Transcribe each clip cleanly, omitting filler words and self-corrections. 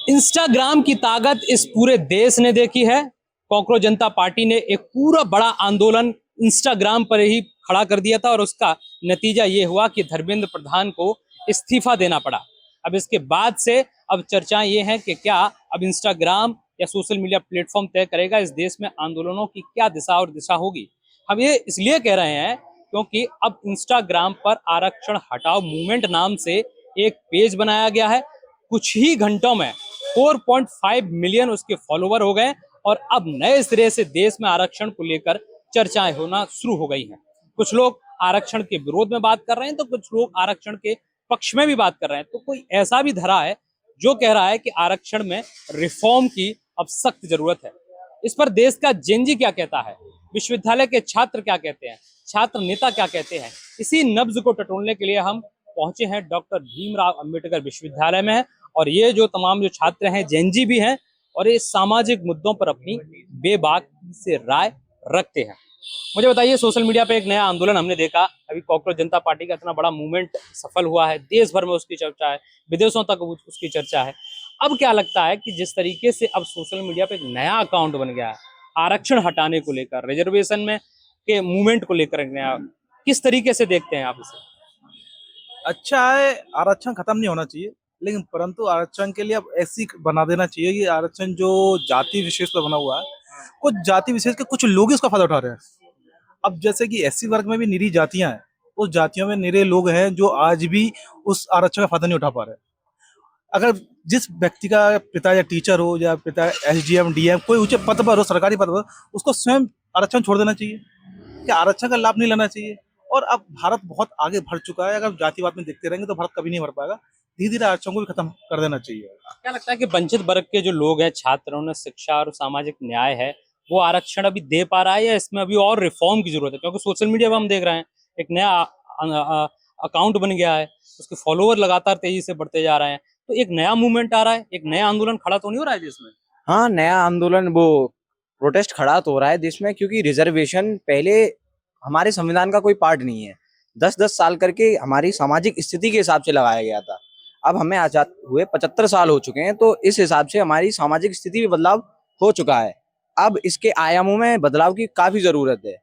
Instagram की ताकत इस पूरे देश ने देखी है। कॉकरोच जनता पार्टी ने एक पूरा बड़ा आंदोलन इंस्टाग्राम पर ही खड़ा कर दिया था और उसका नतीजा ये हुआ कि धर्मेंद्र प्रधान को इस्तीफा देना पड़ा। अब इसके बाद से अब चर्चाएं ये हैं कि क्या अब इंस्टाग्राम या सोशल मीडिया प्लेटफॉर्म तय करेगा इस देश में आंदोलनों की क्या दिशा और दिशा होगी। हम ये इसलिए कह रहे हैं क्योंकि अब इंस्टाग्राम पर आरक्षण हटाओ मूवमेंट नाम से एक पेज बनाया गया है। कुछ ही घंटों में 4.5 मिलियन उसके फॉलोवर हो गए और अब नए सिरे से देश में आरक्षण को लेकर चर्चाएं होना शुरू हो गई हैं। कुछ लोग आरक्षण के विरोध में बात कर रहे हैं तो कुछ लोग आरक्षण के पक्ष में भी बात कर रहे हैं। तो कोई ऐसा भी धरा है जो कह रहा है कि आरक्षण में रिफॉर्म की अब सख्त जरूरत है। इस पर देश का जेनजी क्या कहता है, विश्वविद्यालय के छात्र क्या कहते हैं, छात्र नेता क्या कहते हैं, इसी नब्ज को टटोलने के लिए हम पहुंचे हैं डॉक्टर भीमराव अंबेडकर विश्वविद्यालय में। और ये जो तमाम जो छात्र हैं जेनजी भी हैं और ये सामाजिक मुद्दों पर अपनी बेबाक से राय रखते हैं। मुझे बताइए, सोशल मीडिया पे एक नया आंदोलन हमने देखा, अभी कॉकरोच जनता पार्टी का इतना बड़ा मूवमेंट सफल हुआ है, देश भर में उसकी चर्चा है, विदेशों तक उसकी चर्चा है। अब क्या लगता है कि जिस तरीके से अब सोशल मीडिया पे एक नया अकाउंट बन गया है आरक्षण हटाने को लेकर, रिजर्वेशन में के मूवमेंट को लेकर, नया किस तरीके से देखते हैं आप इसे? अच्छा है। आरक्षण खत्म नहीं होना चाहिए, लेकिन परंतु आरक्षण के लिए अब ऐसी बना देना चाहिए कि आरक्षण जो जाति विशेष पर बना हुआ है, कुछ जाति विशेष के कुछ लोग ही उसका फायदा उठा रहे हैं। अब जैसे कि एससी वर्ग में भी निरी जातियां हैं, उस जातियों में निरे लोग हैं जो आज भी उस आरक्षण का फायदा नहीं उठा पा रहे। अगर जिस व्यक्ति का पिता या टीचर हो या पिता एसडीएम डीएम कोई ऊंचे पद पर हो, सरकारी पद पर, उसको स्वयं आरक्षण छोड़ देना चाहिए, क्या आरक्षण का लाभ नहीं लेना चाहिए। और अब भारत बहुत आगे बढ़ चुका है, अगर जातिवाद में देखते रहेंगे तो भारत कभी नहीं बढ़ पाएगा। धीरे धीरे आरक्षण को भी खत्म कर देना चाहिए। क्या लगता है कि वंचित वर्ग के जो लोग हैं, छात्रों ने शिक्षा और सामाजिक न्याय है, वो आरक्षण अभी दे पा रहा है या इसमें अभी और रिफॉर्म की जरूरत है? क्योंकि सोशल मीडिया पर हम देख रहे हैं एक नया अकाउंट बन गया है, उसके फॉलोवर लगातार तेजी से बढ़ते जा रहे हैं। तो एक नया मूवमेंट आ रहा है, एक नया आंदोलन खड़ा तो नहीं हो रहा है देश में? हाँ, नया आंदोलन वो प्रोटेस्ट खड़ा तो हो रहा है देश में, क्योंकि रिजर्वेशन पहले हमारे संविधान का कोई पार्ट नहीं है। 10-10 साल करके हमारी सामाजिक स्थिति के हिसाब से लगाया गया था। अब हमें आजाद हुए 75 साल हो चुके हैं, तो इस हिसाब से हमारी सामाजिक स्थिति में बदलाव हो चुका है। अब इसके आयामों में बदलाव की काफी जरूरत है।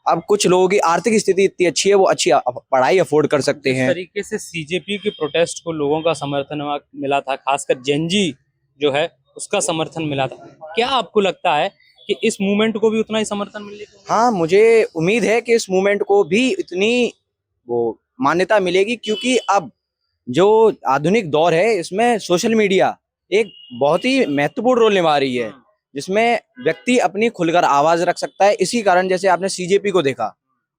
अब कुछ लोगों की आर्थिक स्थिति इतनी अच्छी है, वो अच्छी पढ़ाई अफोर्ड कर सकते इस हैं। तरीके से सीजेपी के प्रोटेस्ट को लोगों का समर्थन मिला था, खासकर जेनजी जो है उसका समर्थन मिला था। क्या आपको लगता है कि इस मूवमेंट को भी उतना ही समर्थन मिलने की? हाँ, मुझे उम्मीद है कि इस मूवमेंट को भी इतनी वो मान्यता मिलेगी, क्योंकि अब जो आधुनिक दौर है इसमें सोशल मीडिया एक बहुत ही महत्वपूर्ण रोल निभा रही है, जिसमें व्यक्ति अपनी खुलकर आवाज रख सकता है। इसी कारण जैसे आपने सीजेपी को देखा,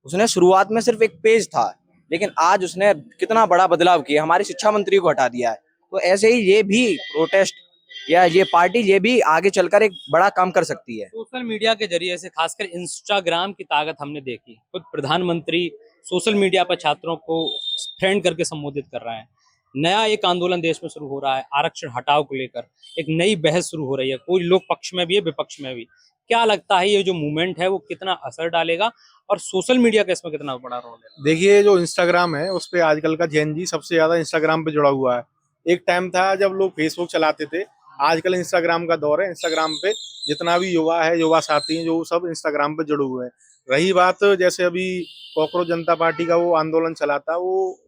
उसने शुरुआत में सिर्फ एक पेज था, लेकिन आज उसने कितना बड़ा बदलाव किया, हमारी शिक्षा मंत्री को हटा दिया है। तो ऐसे ही ये भी प्रोटेस्ट या ये पार्टी ये भी आगे चलकर एक बड़ा काम कर सकती है। सोशल मीडिया के जरिए से खासकर इंस्टाग्राम की ताकत हमने देखी। खुद प्रधानमंत्री सोशल मीडिया पर छात्रों को फ्रेंड करके संबोधित कर रहे हैं। नया एक आंदोलन देश में शुरू हो रहा है आरक्षण हटाओ को लेकर, एक नई बहस शुरू हो रही है। कोई लोग पक्ष में भी है, विपक्ष में भी। क्या लगता है ये जो मूवमेंट है वो कितना असर डालेगा और सोशल मीडिया का इसमें कितना बड़ा रोल है? देखिए, जो इंस्टाग्राम है उस पे आजकल का जेन जी सबसे ज्यादा इंस्टाग्राम पे जुड़ा हुआ है। एक टाइम था जब लोग फेसबुक चलाते थे, आजकल इंस्टाग्राम का दौर है। इंस्टाग्राम पे जितना भी युवा है, युवा साथी हैं, जो सब इंस्टाग्राम पे जुड़े हुए हैं। रही बात जैसे अभी कॉकरोच जनता पार्टी का वो आंदोलन चला था, वो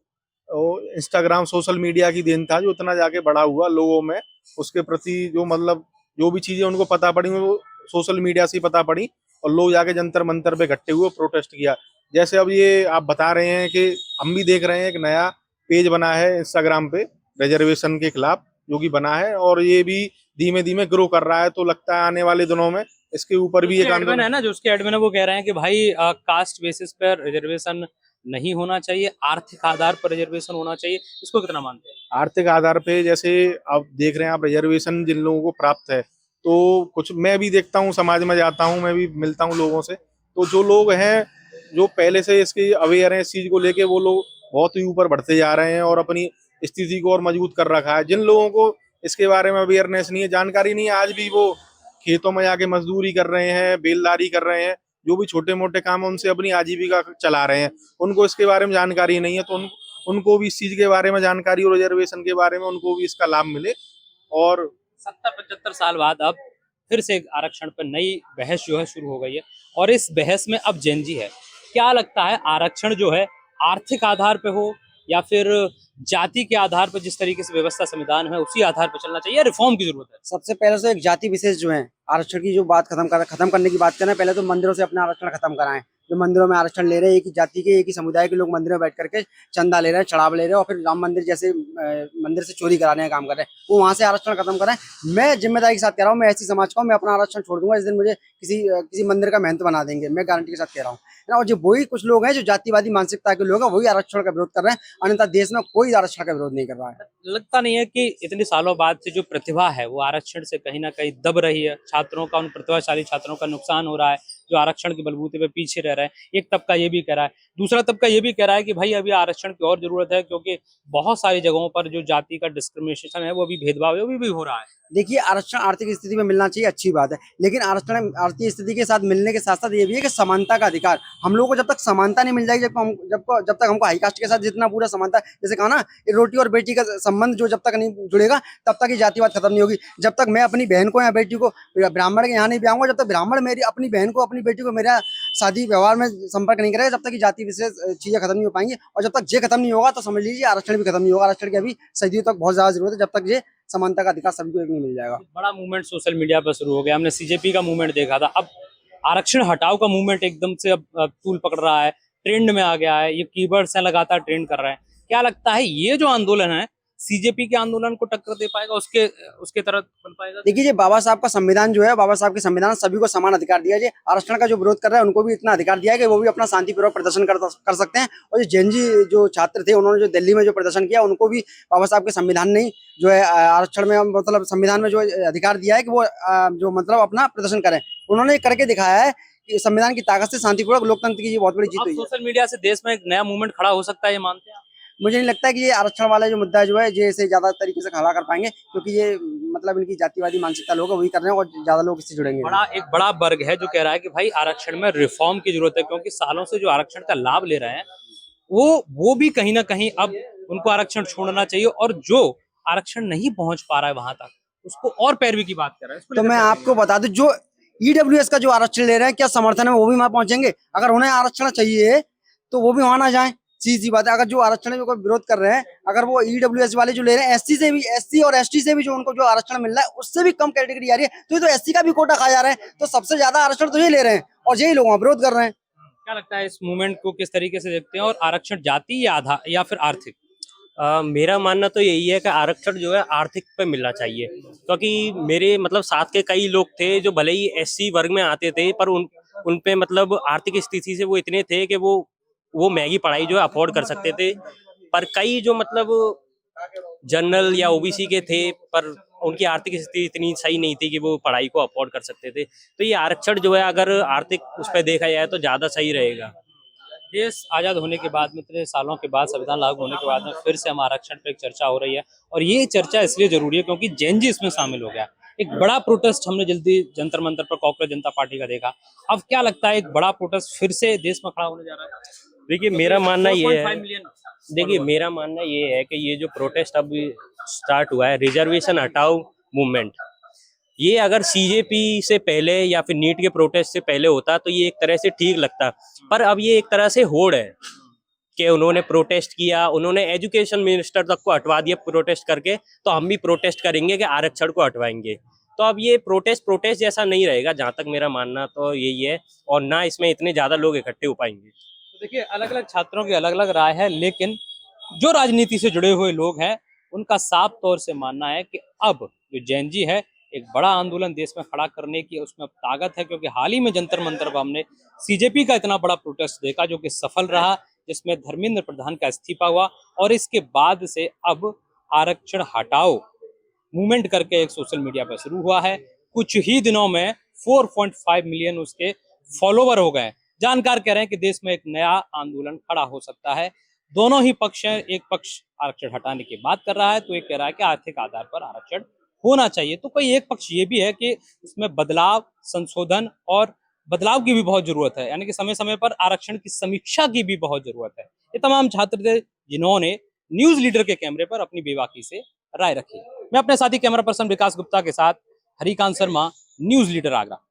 इंस्टाग्राम सोशल मीडिया की देन था, जो इतना जाके बड़ा हुआ लोगों में। उसके प्रति जो मतलब जो भी चीजें उनको पता पड़ी वो सोशल मीडिया से ही पता पड़ी, और लोग जाके जंतर मंतर पे इकट्ठे हुए, प्रोटेस्ट किया। जैसे अब ये आप बता रहे हैं कि हम भी देख रहे हैं, एक नया पेज बना है इंस्टाग्राम पे रिजर्वेशन के खिलाफ, जो कि बना है, और ये भी धीमे धीमे ग्रो कर रहा है। तो लगता है आने वाले दिनों में इसके ऊपर भी एक एडमिन आंदोलन है ना, जो उसके एडमिन है, वो कह रहे हैं कि भाई कास्ट बेसिस पर रिजर्वेशन नहीं होना चाहिए, आर्थिक आधार पर रिजर्वेशन होना चाहिए। इसको कितना मानते हैं? आर्थिक आधार पे। जैसे आप देख रहे हैं, आप रिजर्वेशन जिन लोगों को प्राप्त है, तो कुछ मैं भी देखता हूँ, समाज में जाता हूँ, मैं भी मिलता हूँ लोगों से, तो जो लोग हैं जो पहले से इसके अवेयर हैं इस चीज को लेके, वो लोग बहुत ही ऊपर बढ़ते जा रहे हैं और अपनी स्थिति को और मजबूत कर रखा है। जिन लोगों को इसके बारे में अवेयरनेस नहीं है, जानकारी नहीं है, आज भी वो खेतों में जाके मजदूरी कर रहे हैं, बेलदारी कर रहे हैं, जो भी छोटे मोटे काम है उनसे अपनी आजीविका चला रहे हैं। उनको इसके बारे में जानकारी नहीं है, तो उनको भी इस चीज के बारे में जानकारी और रिजर्वेशन के बारे में उनको भी इसका लाभ मिले। और 70-75 साल बाद अब फिर से आरक्षण पर नई बहस जो है शुरू हो गई है और इस बहस में अब जेनजी है। क्या लगता है आरक्षण जो है आर्थिक आधार पे हो या फिर जाति के आधार पर जिस तरीके से व्यवस्था संविधान है उसी आधार पर चलना चाहिए या रिफॉर्म की जरूरत है? सबसे पहले तो एक जाति विशेष जो है आरक्षण की जो बात खत्म करने की बात करें, पहले तो मंदिरों से अपना आरक्षण खत्म कराएं। जो मंदिरों में आरक्षण ले रहे हैं, एक ही जाति के एक ही समुदाय के लोग मंदिरों में बैठ करके चंदा ले रहे हैं, चढ़ावा ले रहे हैं और फिर राम मंदिर जैसे मंदिर से चोरी कराने का काम कर रहे हैं, वो वहां से आरक्षण खत्म करें। मैं जिम्मेदारी के साथ कह रहा हूँ, मैं ऐसी समाज का हूँ, मैं अपना आरक्षण छोड़ दूंगा इस दिन मुझे किसी मंदिर का महंत बना देंगे, मैं गारंटी के साथ कह रहा हूँ ना। और जो वही कुछ लोग हैं जो जातिवादी मानसिकता के लोग हैं वही आरक्षण का विरोध कर रहे हैं, अन्यथा देश में कोई आरक्षण का विरोध नहीं कर रहा है। लगता नहीं है कि इतने सालों बाद से जो प्रतिभा है वो आरक्षण से कहीं ना कहीं दब रही है? छात्रों का, उन प्रतिभाशाली छात्रों का नुकसान हो रहा है जो आरक्षण के बलबूते पे पीछे रह रहे हैं। एक तबका ये भी कह रहा है, दूसरा तबका ये भी कह रहा है कि भाई अभी आरक्षण की और जरूरत है क्योंकि बहुत सारी जगहों पर जो जाति का डिस्क्रिमिनेशन है वो अभी भेदभाव है वो भी हो रहा है। देखिए, आरक्षण आर्थिक स्थिति में मिलना चाहिए, अच्छी बात है, लेकिन आरक्षण आर्थिक स्थिति के साथ मिलने के साथ साथ ये भी है कि समानता का अधिकार हम लोगों को जब तक समानता नहीं मिल जाएगी, जब तक हमको हाई कास्ट के साथ जितना पूरा समानता, जैसे कहा ना, ये रोटी और बेटी का संबंध जो जब तक नहीं जुड़ेगा तब तक ये जातिवाद खत्म नहीं होगी। जब तक मैं अपनी बहन को या बेटी को ब्राह्मण के यहाँ नहीं ब्याहूंगा, जब तक ब्राह्मण मेरी अपनी बहन को अपनी बेटी को मेरा शादी व्यवहार में संपर्क नहीं करेगा, जब तक ये जाति विशेष चीजें खत्म नहीं हो पाएंगी। और जब तक ये खत्म नहीं होगा तो समझ लीजिए आरक्षण भी खत्म नहीं होगा। आरक्षण की अभी सदियों तक बहुत ज्यादा जरूरत है, जब तक ये समानता का अधिकार सभी को एक नहीं मिल जाएगा। बड़ा मूवमेंट सोशल मीडिया पर शुरू हो गया, हमने सीजेपी का मूवमेंट देखा था, अब आरक्षण हटाओ का मूवमेंट एकदम से अब तूल पकड़ रहा है, ट्रेंड में आ गया है, ये कीवर्ड्स हैं लगातार ट्रेंड कर रहे हैं। क्या लगता है ये जो आंदोलन है सीजेपी के आंदोलन को टक्कर दे पाएगा, उसके तरह बन पाएगा? देखिए, ये बाबा साहब का संविधान जो है, बाबा साहब के संविधान सभी को समान अधिकार दिया है। आरक्षण का जो विरोध कर रहे हैं उनको भी इतना अधिकार दिया है कि वो भी अपना शांतिपूर्वक प्रदर्शन कर सकते हैं। और जो जेनजी जो छात्र थे उन्होंने जो दिल्ली में जो प्रदर्शन किया, उनको भी बाबा साहब के संविधान ने जो है आरक्षण में, मतलब संविधान में जो अधिकार दिया है कि वो जो मतलब अपना प्रदर्शन करें, उन्होंने करके दिखाया है कि संविधान की ताकत से शांतिपूर्वक लोकतंत्र की ये बहुत बड़ी जीत हुई है। सोशल मीडिया से देश में एक नया मूवमेंट खड़ा हो सकता है, ये मानते हैं? मुझे नहीं लगता कि ये आरक्षण वाला जो मुद्दा जो है ये इसे ज्यादा तरीके से खड़ा कर पाएंगे, क्योंकि ये मतलब इनकी जातिवादी मानसिकता लोग वही कर रहे हैं और ज्यादा लोग इससे जुड़ेंगे। एक बड़ा वर्ग है जो कह रहा है कि भाई आरक्षण में रिफॉर्म की जरूरत है, क्योंकि सालों से जो आरक्षण का लाभ ले रहे हैं वो भी कहीं ना कहीं अब उनको आरक्षण छोड़ना चाहिए, और जो आरक्षण नहीं पहुंच पा रहा है वहां तक उसको और पैरवी की बात कर रहा है। तो मैं आपको बता दूं, जो ईडब्ल्यूएस का जो आरक्षण ले रहे हैं, क्या समर्थन है वो भी वहां पहुंचेंगे? अगर उन्हें आरक्षण चाहिए तो वो भी वहां ना जाए, सीधी बात है। अगर जो आरक्षण को विरोध कर रहे हैं, अगर वो ईडब्ल्यूएस वाले जो ले रहे हैं, एससी और एसटी से भी जो उनको जो आरक्षण मिल रहा है उससे भी कम कैटेगरी आ रही है, तो ये तो एससी का भी कोटा खा जा रहे हैं। तो सबसे ज्यादा आरक्षण तो ये ले रहे हैं और यही लोग वहां विरोध कर रहे हैं। क्या लगता है इस मूवमेंट को किस तरीके से देखते हैं, और आरक्षण जाति या फिर आर्थिक? मेरा मानना तो यही है कि आरक्षण जो है आर्थिक पे मिलना चाहिए, क्योंकि मेरे मतलब साथ के कई लोग थे जो भले ही एससी वर्ग में आते थे पर उन पे मतलब आर्थिक स्थिति से वो इतने थे कि वो महंगी पढ़ाई जो है अफोर्ड कर सकते थे। पर कई जो मतलब जनरल या ओबीसी के थे पर उनकी आर्थिक स्थिति इतनी सही नहीं थी कि वो पढ़ाई को अफोर्ड कर सकते थे। तो ये आरक्षण जो है अगर आर्थिक उस पर देखा जाए तो ज्यादा सही रहेगा। देश आजाद होने के बाद में, इतने सालों के बाद, संविधान लागू होने के बाद में फिर से हम आरक्षण पे एक चर्चा हो रही है, और ये चर्चा इसलिए जरूरी है क्योंकि जेनजी इसमें शामिल हो गया। एक बड़ा प्रोटेस्ट हमने जल्दी जंतर मंतर पर कॉकरोच जनता पार्टी का देखा। अब क्या लगता है एक बड़ा प्रोटेस्ट फिर से देश में खड़ा होने जा रहा है? देखिए मेरा मानना ये 4.5 है, मिलियन देखिए मेरा मानना ये है कि ये जो प्रोटेस्ट अब स्टार्ट हुआ है, रिजर्वेशन हटाओ मूवमेंट, ये अगर सीजेपी से पहले या फिर नीट के प्रोटेस्ट से पहले होता तो ये एक तरह से ठीक लगता। पर अब ये एक तरह से होड़ है कि उन्होंने प्रोटेस्ट किया, उन्होंने एजुकेशन मिनिस्टर तक को हटवा दिया प्रोटेस्ट करके, तो हम भी प्रोटेस्ट करेंगे कि आरक्षण को हटवाएंगे। तो अब ये प्रोटेस्ट जैसा नहीं रहेगा, जहाँ तक मेरा मानना तो यही है, और ना इसमें इतने ज्यादा लोग इकट्ठे हो पाएंगे। तो देखिए, अलग अलग छात्रों की अलग अलग राय है, लेकिन जो राजनीति से जुड़े हुए लोग हैं उनका साफ तौर से मानना है कि अब जो जेनजी है एक बड़ा आंदोलन देश में खड़ा करने की उसमें अब ताकत है, क्योंकि हाल ही में जंतर मंतर पर हमने सीजेपी का इतना बड़ा प्रोटेस्ट देखा जो कि सफल रहा, जिसमें धर्मेंद्र प्रधान का इस्तीफा हुआ, और इसके बाद से अब आरक्षण हटाओ मूवमेंट करके एक सोशल मीडिया पर शुरू हुआ है। कुछ ही दिनों में 4.5 मिलियन उसके फॉलोवर हो गए। जानकार कह रहे हैं कि देश में एक नया आंदोलन खड़ा हो सकता है। दोनों ही पक्ष हैं, एक पक्ष आरक्षण हटाने की बात कर रहा है तो एक कह रहा है कि आर्थिक आधार पर आरक्षण होना चाहिए। तो कोई एक पक्ष ये भी है कि उसमें बदलाव, संशोधन और बदलाव की भी बहुत जरूरत है, यानी कि समय समय पर आरक्षण की समीक्षा की भी बहुत जरूरत है। ये तमाम छात्र थे जिन्होंने न्यूज लीडर के कैमरे पर अपनी बेबाकी से राय रखी। मैं अपने साथी कैमरा पर्सन विकास गुप्ता के साथ हरिकांत शर्मा, न्यूज लीडर आगरा।